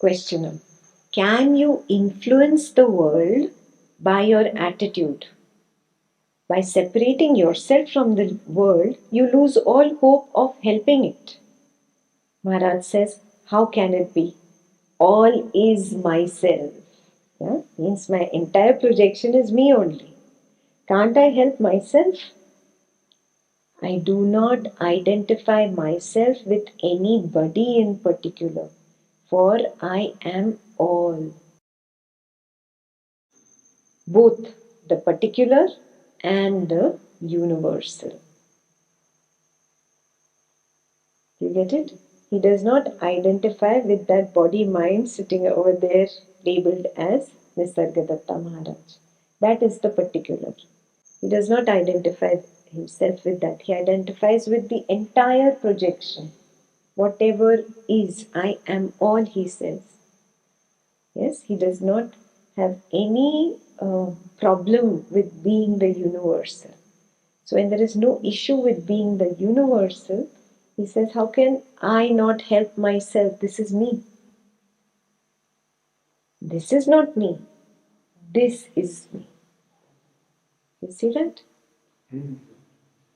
Questioner. Can you influence the world by your attitude? By separating yourself from the world, you lose all hope of helping it. Maharaj says, how can it be? All is myself. Yeah? Means my entire projection is me only. Can't I help myself? I do not identify myself with anybody in particular, for I am all. Both the particular and the universal. You get it? He does not identify with that body mind sitting over there labeled as Nisargadatta Maharaj. That is the particular. He does not identify himself with that. He identifies with the entire projection. Whatever is, I am all, he says. Yes, he does not have any problem with being the universal. So when there is no issue with being the universal, he says, how can I not help myself? This is me. This is not me. This is me. You see that?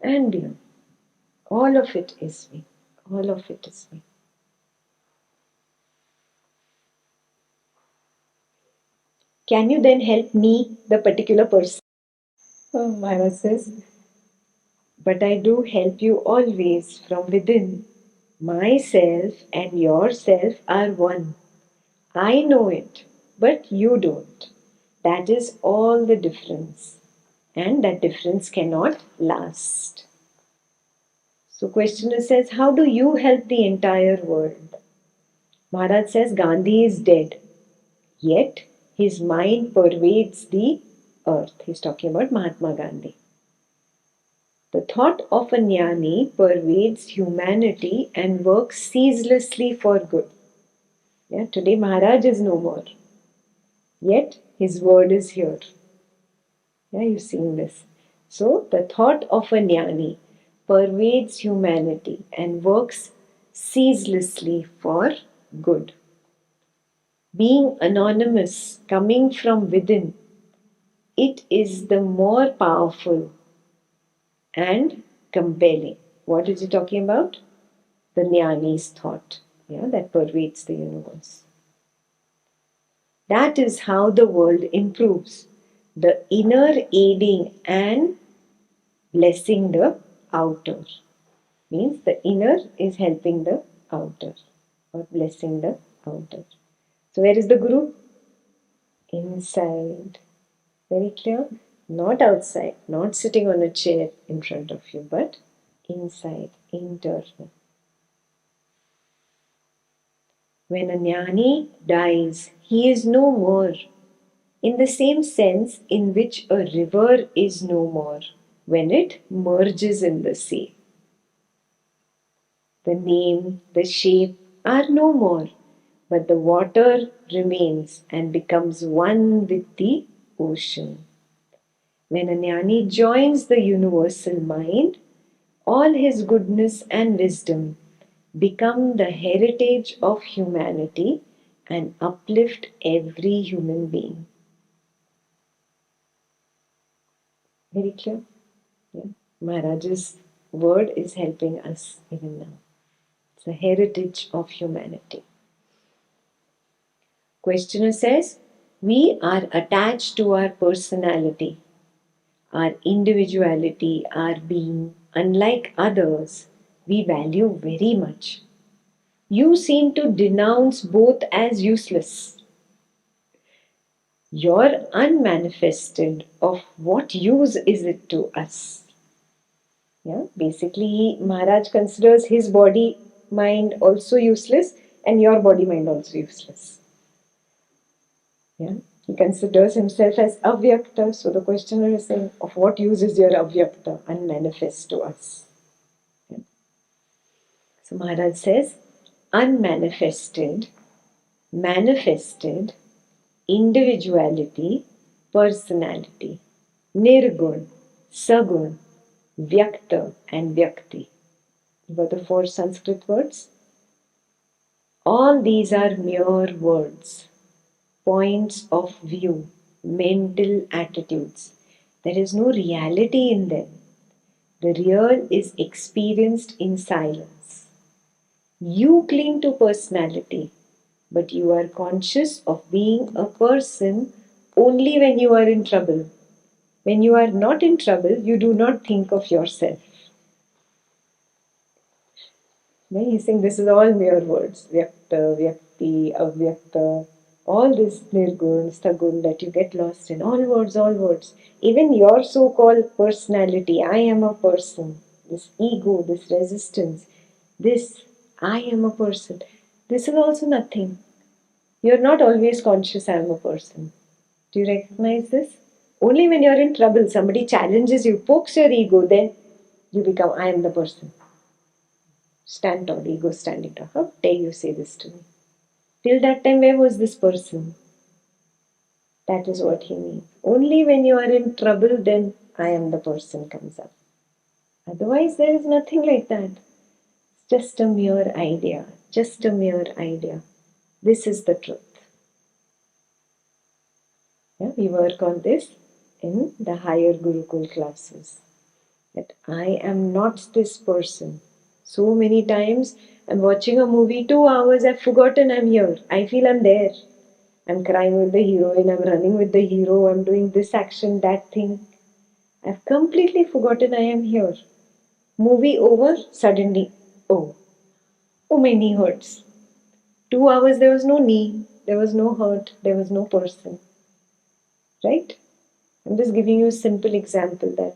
And you. All of it is me. All of it is me. Can you then help me, the particular person? Oh, Maharaj says, but I do help you always from within. Myself and yourself are one. I know it, but you don't. That is all the difference. And that difference cannot last. So questioner says, how do you help the entire world? Maharaj says, Gandhi is dead. Yet his mind pervades the earth. He's talking about Mahatma Gandhi. The thought of a Jnani pervades humanity and works ceaselessly for good. Yeah, today Maharaj is no more. Yet his word is here. Yeah, you've seen this. So the thought of a Jnani pervades humanity and works ceaselessly for good. Being anonymous, coming from within, it is the more powerful and compelling. What is he talking about? The Jnani's thought, that pervades the universe. That is how the world improves. The inner aiding and blessing the outer. Means the inner is helping the outer or blessing the outer. So where is the Guru? Inside. Very clear? Not outside, not sitting on a chair in front of you, but inside, internal. When a Jnani dies, he is no more, in the same sense in which a river is no more when it merges in the sea. The name, the shape are no more, but the water remains and becomes one with the ocean. When a Jnani joins the universal mind, all his goodness and wisdom become the heritage of humanity and uplift every human being. Very clear? Yeah. Maharaj's word is helping us even now. It's the heritage of humanity. Questioner says, we are attached to our personality, our individuality, our being. Unlike others, we value very much. You seem to denounce both as useless. You're unmanifested. Of what use is it to us? Yeah, basically, Maharaj considers his body mind also useless and your body mind also useless. Yeah, he considers himself as avyakta. So the questioner is saying, of what use is your avyakta, unmanifest to us? Yeah. So Maharaj says, unmanifested, manifested, individuality, personality, nirgun, sagun, vyakta and vyakti. What are the four Sanskrit words? All these are mere words, points of view, mental attitudes. There is no reality in them. The real is experienced in silence. You cling to personality, but you are conscious of being a person only when you are in trouble. When you are not in trouble, you do not think of yourself. Then he's saying this is all mere words. Vyakta, Vyakti, Avyakta, all this Nirgun, Stagun that you get lost in. All words, all words. Even your so-called personality, I am a person. This ego, this resistance, this, I am a person. This is also nothing. You're not always conscious I am a person. Do you recognize this? Only when you're in trouble, somebody challenges you, pokes your ego, then you become, I am the person. Stand tall, ego standing tall. How dare you say this to me? Till that time, where was this person? That is what he means. Only when you are in trouble, then I am the person comes up. Otherwise, there is nothing like that. It's just a mere idea. Just a mere idea. This is the truth. Yeah, we work on this in the higher Gurukul classes. That I am not this person. So many times I'm watching a movie, 2 hours, I've forgotten I'm here. I feel I'm there. I'm crying with the heroine, I'm running with the hero, I'm doing this action, that thing. I've completely forgotten I am here. Movie over, suddenly, oh my knee hurts. 2 hours there was no knee, there was no hurt, there was no person. Right? I'm just giving you a simple example that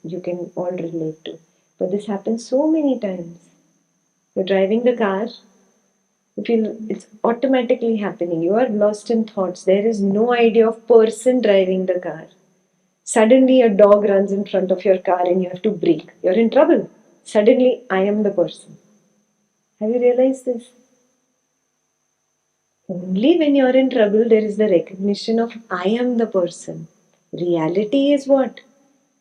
you can all relate to. But this happens so many times. You're driving the car, you feel it's automatically happening. You are lost in thoughts. There is no idea of person driving the car. Suddenly a dog runs in front of your car and you have to brake. You're in trouble. Suddenly I am the person. Have you realized this? Only when you're in trouble there is the recognition of I am the person. Reality is what?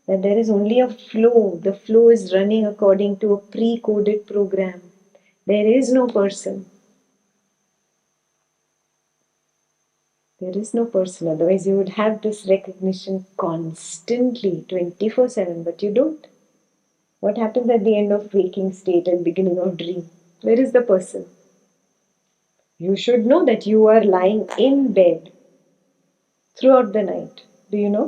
That there is only a flow. The flow is running according to a pre-coded program. There is no person. There is no person. Otherwise you would have this recognition constantly, 24/7, but you don't. What happens at the end of waking state and beginning of dream? Where is the person? You should know that you are lying in bed throughout the night. Do you know?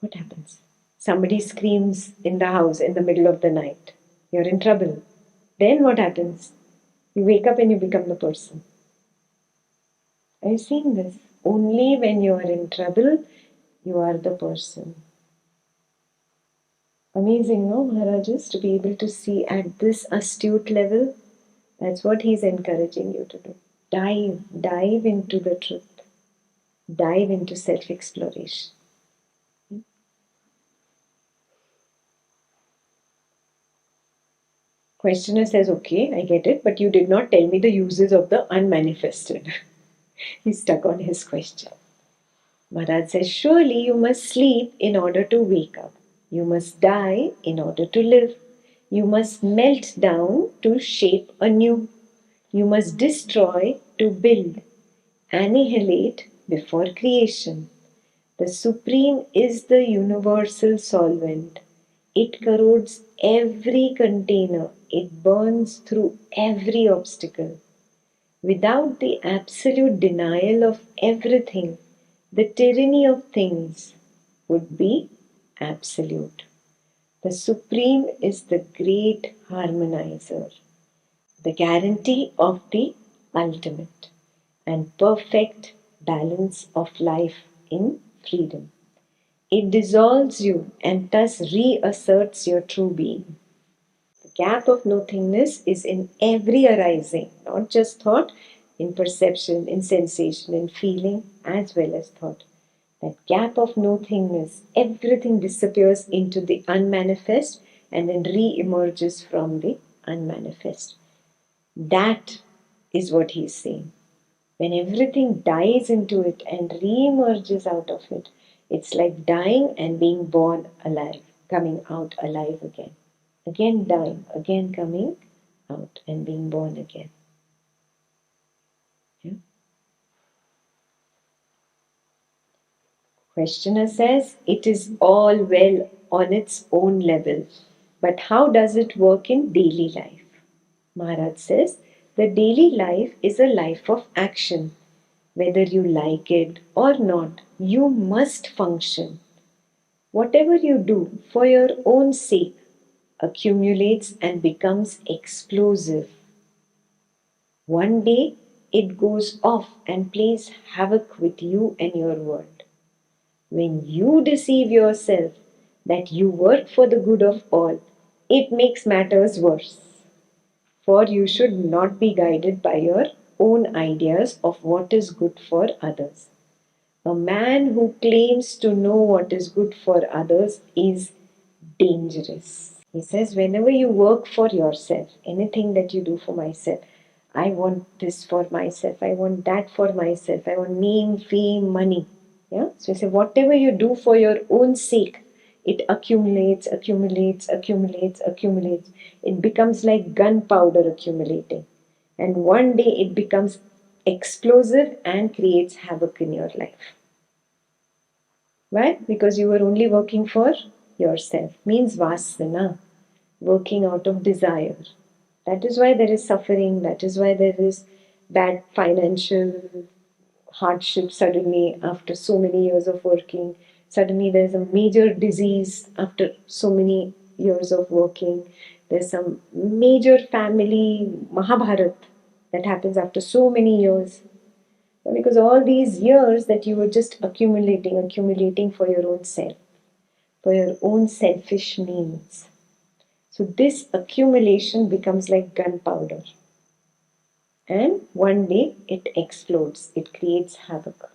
What happens? Somebody screams in the house in the middle of the night. You're in trouble. Then what happens? You wake up and you become the person. Are you seeing this? Only when you are in trouble, you are the person. Amazing, no, Maharajas, to be able to see at this astute level. That's what he's encouraging you to do. Dive into the truth. Dive into self-exploration. Questioner says, okay, I get it, but you did not tell me the uses of the unmanifested. He's stuck on his question. Maharaj says, surely you must sleep in order to wake up. You must die in order to live. You must melt down to shape anew. You must destroy to build. Annihilate before creation. The Supreme is the universal solvent. It corrodes every container. It burns through every obstacle. Without the absolute denial of everything, the tyranny of things would be absolute. The Supreme is the great harmonizer, the guarantee of the ultimate and perfect balance of life in freedom. It dissolves you and thus reasserts your true being. The gap of nothingness is in every arising, not just thought, in perception, in sensation, in feeling, as well as thought. That gap of nothingness, everything disappears into the unmanifest and then re-emerges from the unmanifest. That is what he is saying. When everything dies into it and re-emerges out of it, it's like dying and being born alive, coming out alive again. again dying, again coming out and being born again. Yeah? Questioner says it is all well on its own level, but how does it work in daily life? Maharaj says the daily life is a life of action. Whether you like it or not, you must function. Whatever you do for your own sake accumulates and becomes explosive. One day it goes off and plays havoc with you and your world. When you deceive yourself that you work for the good of all, it makes matters worse. For you should not be guided by your own ideas of what is good for others. A man who claims to know what is good for others is dangerous. He says, whenever you work for yourself, anything that you do for myself, I want this for myself, I want that for myself, I want name, fame, money. Yeah? So he says, whatever you do for your own sake, it accumulates, accumulates, accumulates, accumulates. It becomes like gunpowder accumulating. And one day it becomes explosive and creates havoc in your life. Why? Because you were only working for yourself. Means vasana, working out of desire. That is why there is suffering. That is why there is bad financial hardship suddenly after so many years of working. Suddenly there is a major disease after so many years of working. There's some major family Mahabharat that happens after so many years. Because all these years that you were just accumulating, accumulating for your own self, for your own selfish needs. So this accumulation becomes like gunpowder. And one day it explodes, it creates havoc.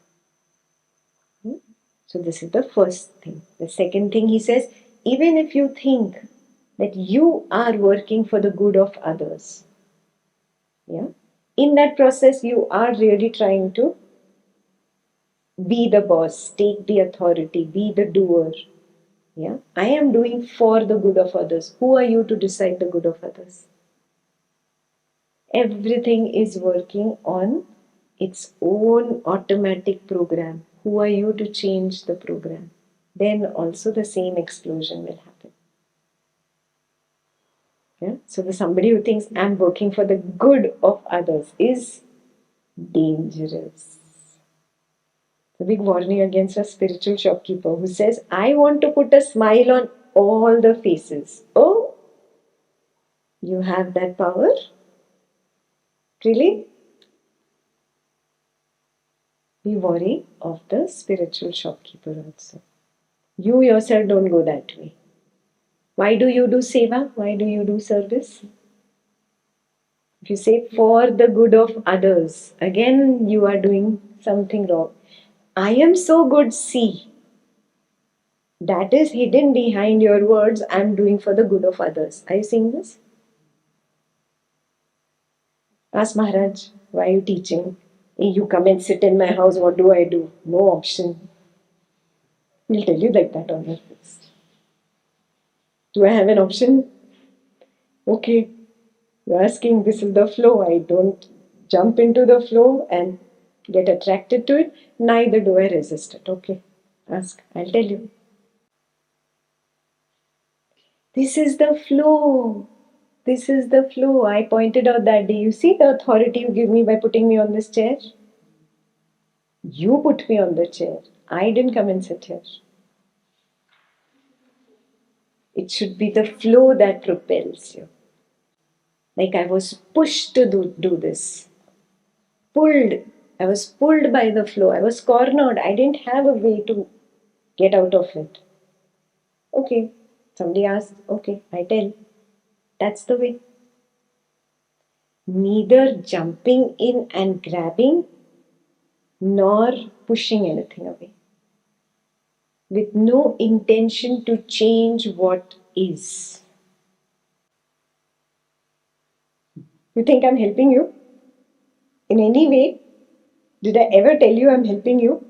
So this is the first thing. The second thing he says, even if you think that you are working for the good of others, yeah, in that process you are really trying to be the boss, take the authority, be the doer. Yeah, I am doing for the good of others. Who are you to decide the good of others? Everything is working on its own automatic program. Who are you to change the program? Then also the same explosion will happen. Yeah? So the somebody who thinks I'm working for the good of others is dangerous. The big warning against a spiritual shopkeeper who says, I want to put a smile on all the faces. Oh, you have that power? Really? Be wary of the spiritual shopkeeper also. You yourself don't go that way. Why do you do seva? Why do you do service? If you say for the good of others, again you are doing something wrong. I am so good, see. That is hidden behind your words, I am doing for the good of others. Are you seeing this? Ask Maharaj, why are you teaching? You come and sit in my house, what do I do? No option. He'll tell you like that on your face. Do I have an option? Okay. You're asking, this is the flow. I don't jump into the flow and get attracted to it. Neither do I resist it. Okay. Ask. I'll tell you. This is the flow. This is the flow. I pointed out that day. You see the authority you give me by putting me on this chair? You put me on the chair. I didn't come and sit here. It should be the flow that propels you. Like I was pushed to do this. Pulled. I was pulled by the flow. I was cornered. I didn't have a way to get out of it. Okay. Somebody asks, okay, I tell. That's the way. Neither jumping in and grabbing nor pushing anything away. With no intention to change what is. You think I'm helping you? In any way? Did I ever tell you I'm helping you?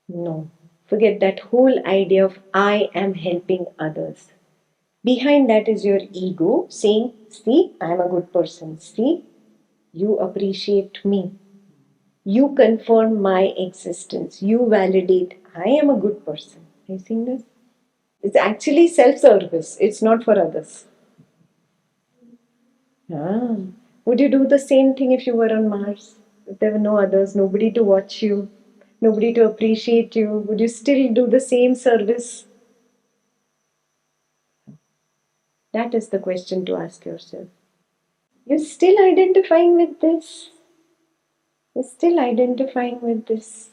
No. Forget that whole idea of I am helping others. Behind that is your ego saying, see, I am a good person. See, you appreciate me. You confirm my existence. You validate I am a good person. Are you seeing this? It's actually self-service. It's not for others. Ah. Would you do the same thing if you were on Mars? If there were no others, nobody to watch you, nobody to appreciate you, would you still do the same service? That is the question to ask yourself. You're still identifying with this. You're still identifying with this.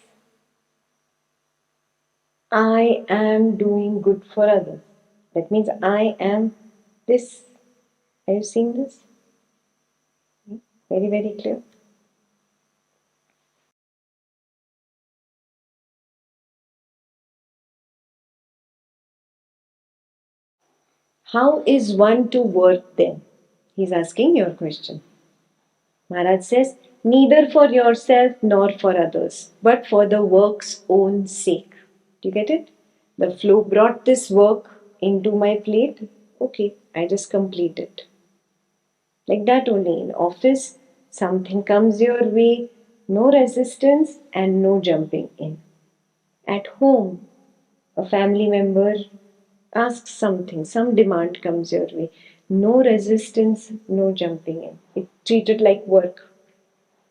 I am doing good for others. That means I am this. Are you seeing this? Very, very clear. How is one to work then? He's asking your question. Maharaj says, neither for yourself nor for others, but for the work's own sake. Do you get it? The flow brought this work into my plate. Okay, I just complete it. Like that only. In office, something comes your way, no resistance and no jumping in. At home, a family member asks something, some demand comes your way. No resistance, no jumping in. It's treated like work.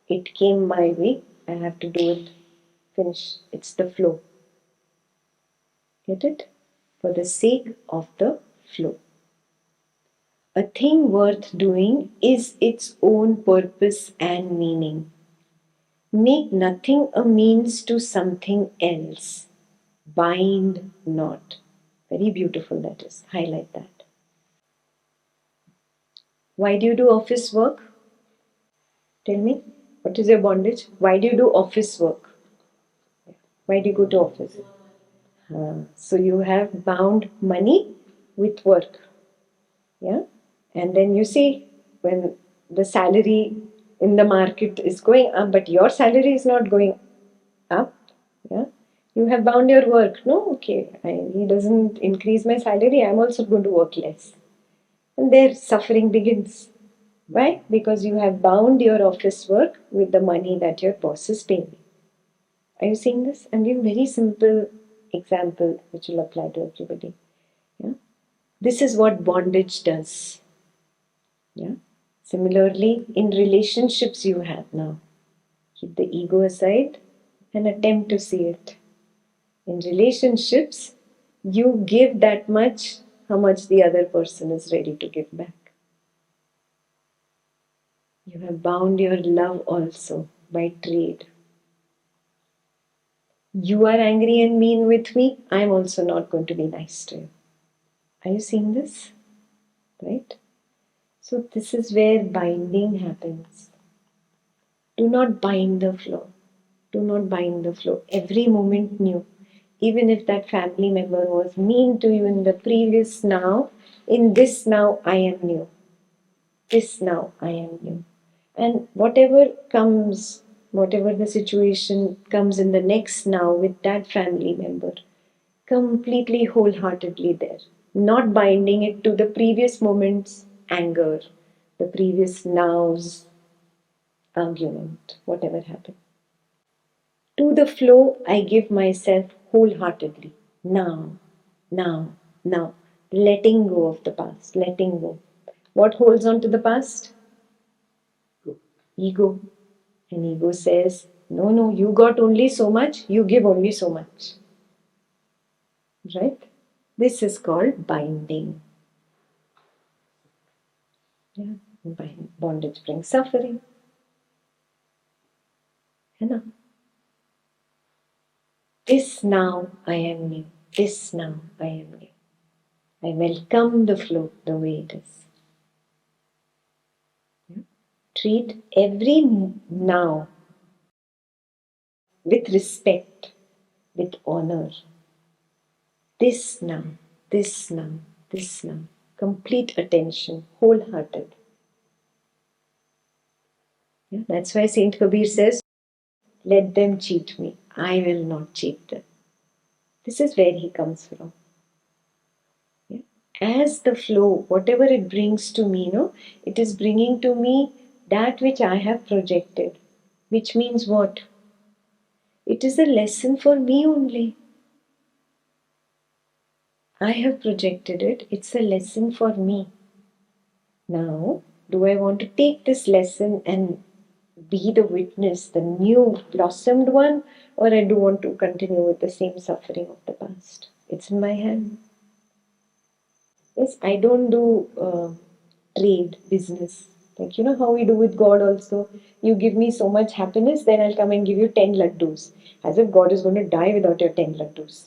It came my way, I have to do it. Finish. It's the flow. Get it? For the sake of the flow. A thing worth doing is its own purpose and meaning. Make nothing a means to something else. Bind not. Very beautiful that is. Highlight that. Why do you do office work? Tell me. What is your bondage? Why do you do office work? Why do you go to office? So you have bound money with work. Yeah. And then you see when the salary in the market is going up, but your salary is not going up. Yeah. You have bound your work. No, okay. He doesn't increase my salary. I'm also going to work less. And there suffering begins. Why? Because you have bound your office work with the money that your boss is paying. Are you seeing this? I'm giving very simple example which will apply to everybody. Yeah. This is what bondage does. Yeah. Similarly, in relationships you have now, keep the ego aside and attempt to see it. In relationships, you give that much, how much the other person is ready to give back. You have bound your love also by trade. You are angry and mean with me, I am also not going to be nice to you. Are you seeing this? Right? So this is where binding happens. Do not bind the flow. Do not bind the flow. Every moment new. Even if that family member was mean to you in the previous now, in this now I am new. This now I am new. And whatever comes, whatever the situation comes in the next now with that family member, completely wholeheartedly there. Not binding it to the previous moment's anger, the previous now's argument, whatever happened. To the flow, I give myself wholeheartedly. Now, now, now. Letting go of the past, letting go. What holds on to the past? Ego. And ego says, no, no, you got only so much, you give only so much. Right? This is called binding. Yeah. Bondage brings suffering. Hai. This now I am new. This now I am new. I welcome the flow the way it is. Yeah. Treat every now with respect, with honor. This now, this now, this now. Complete attention, wholehearted. Yeah. That's why Saint Kabir says, let them cheat me. I will not cheat them. This is where he comes from. Yeah? As the flow, whatever it brings to me, it is bringing to me that which I have projected. Which means what? It is a lesson for me only. I have projected it. It's a lesson for me. Now, do I want to take this lesson and be the witness, the new blossomed one, or I do want to continue with the same suffering of the past? It's in my hand. Yes, I don't do trade, business. Like, how we do with God also. You give me so much happiness, then I'll come and give you 10 laddus. As if God is going to die without your 10 laddus.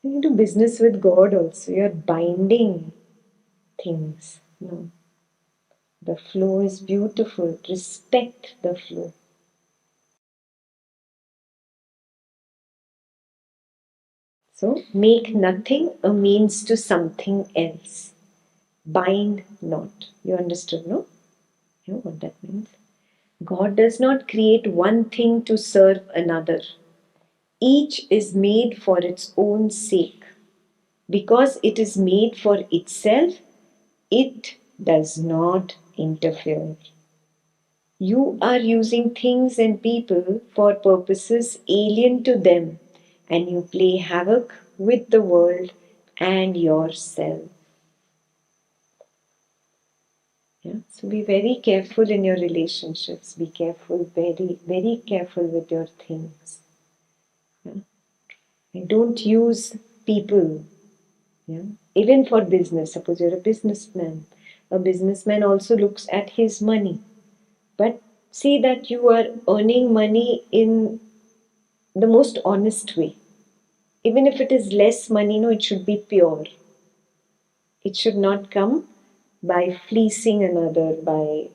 You do business with God also. You're binding things. No. The flow is beautiful. Respect the flow. So, make nothing a means to something else. Bind not. You understood, no? You know what that means? God does not create one thing to serve another. Each is made for its own sake. Because it is made for itself, it does not interfere. You are using things and people for purposes alien to them, and you play havoc with the world and yourself. Yeah? So be very careful in your relationships. Be careful, very, very careful with your things. Yeah? And don't use people. Yeah? Even for business. Suppose you're a businessman. A businessman also looks at his money. But see that you are earning money in the most honest way. Even if it is less money, it should be pure. It should not come by fleecing another, by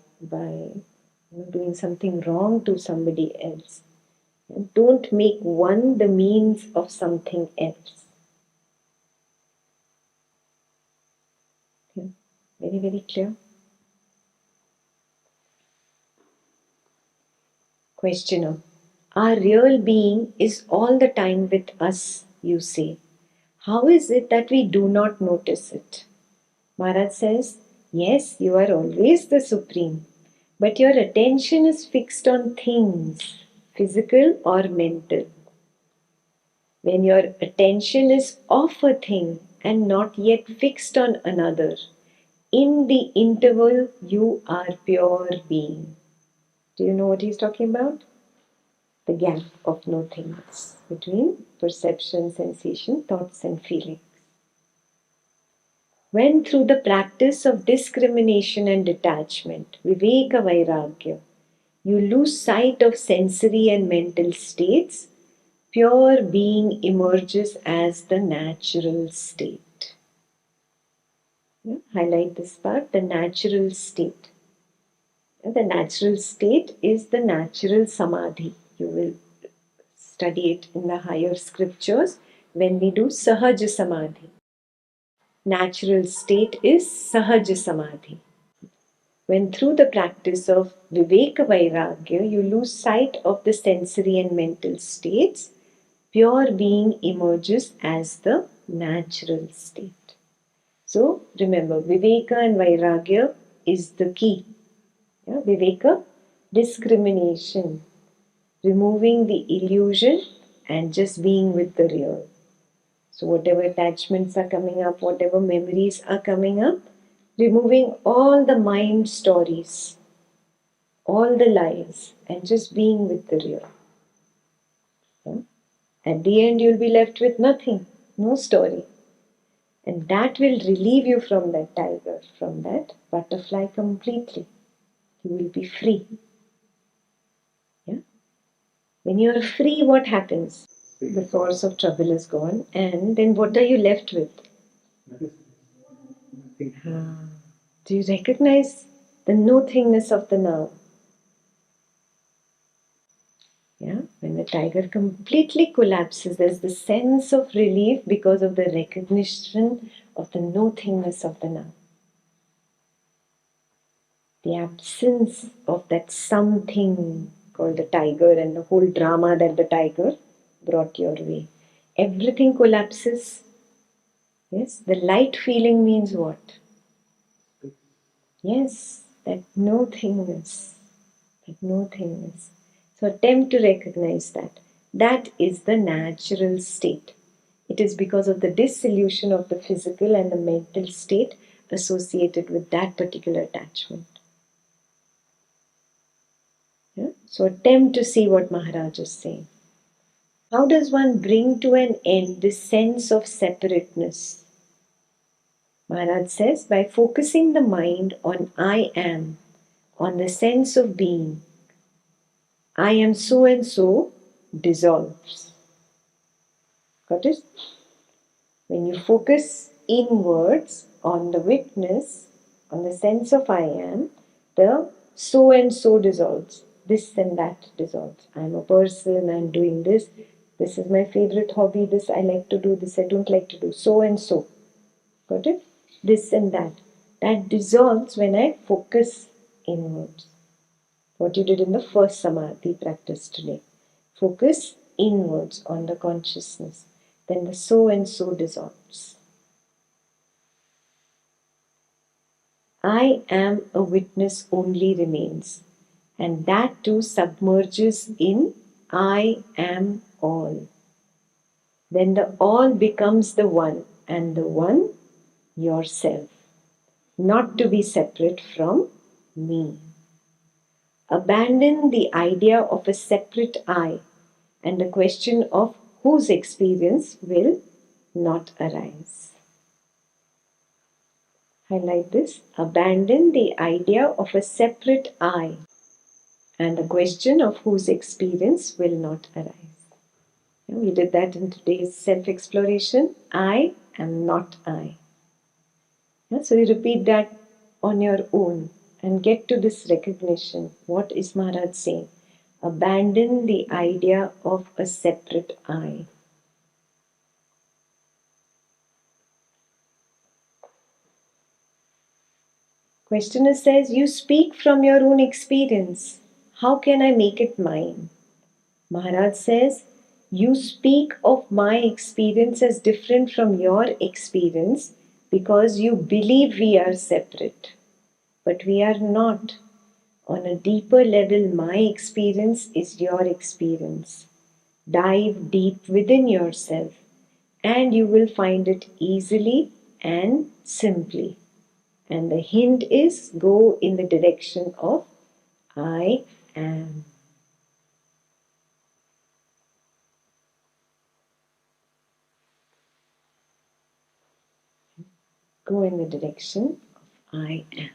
doing something wrong to somebody else. Don't make one the means of something else. Yeah. Very, very clear. Questioner. Our real being is all the time with us, you say. How is it that we do not notice it? Maharaj says, yes, you are always the Supreme, but your attention is fixed on things, physical or mental. When your attention is off a thing and not yet fixed on another, in the interval you are pure being. Do you know what he's talking about? The gap of nothingness between perception, sensation, thoughts and feelings. When through the practice of discrimination and detachment, Viveka Vairagya, you lose sight of sensory and mental states, pure being emerges as the natural state. Yeah, highlight this part, the natural state. The natural state is the natural samadhi. You will study it in the higher scriptures when we do Sahaja Samadhi. Natural state is Sahaja Samadhi. When through the practice of Viveka Vairagya you lose sight of the sensory and mental states, pure being emerges as the natural state. So remember, Viveka and Vairagya is the key. Yeah? Viveka, discrimination, removing the illusion and just being with the real. So whatever attachments are coming up, whatever memories are coming up, removing all the mind stories, all the lies, and just being with the real. Yeah? At the end, you'll be left with nothing, no story. And that will relieve you from that tiger, from that butterfly completely. You will be free. Yeah? When you are free, what happens? The source of trouble is gone, and then what are you left with? Do you recognize the nothingness of the now? Yeah? When the tiger completely collapses, there's the sense of relief because of the recognition of the nothingness of the now. The absence of that something called the tiger and the whole drama that the tiger, brought your way. Everything collapses. Yes, the light feeling means what? Yes, that nothingness. That nothingness. So attempt to recognize that. That is the natural state. It is because of the dissolution of the physical and the mental state associated with that particular attachment. Yeah? So attempt to see what Maharaj is saying. How does one bring to an end this sense of separateness? Maharaj says, by focusing the mind on I am, on the sense of being, I am so and so dissolves. Got it? When you focus inwards on the witness, on the sense of I am, the so and so dissolves. This and that dissolves. I am a person, I am doing this. This is my favorite hobby. This I like to do. This I don't like to do. So and so. Got it? This and that. That dissolves when I focus inwards. What you did in the first samadhi practice today. Focus inwards on the consciousness. Then the so and so dissolves. I am a witness only remains, and that too submerges in I am all. Then the all becomes the one, and the one yourself, not to be separate from me. Abandon the idea of a separate I, and the question of whose experience will not arise. Highlight this. Abandon the idea of a separate I, and the question of whose experience will not arise. We did that in today's self-exploration. I am not I. So you repeat that on your own and get to this recognition. What is Maharaj saying? Abandon the idea of a separate I. Questioner says, you speak from your own experience. How can I make it mine? Maharaj says, you speak of my experience as different from your experience because you believe we are separate. But we are not. On a deeper level, my experience is your experience. Dive deep within yourself and you will find it easily and simply. And the hint is go in the direction of I am. Go in the direction of I am.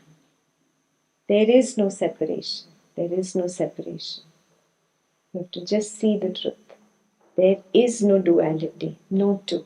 There is no separation. There is no separation. You have to just see the truth. There is no duality, no two.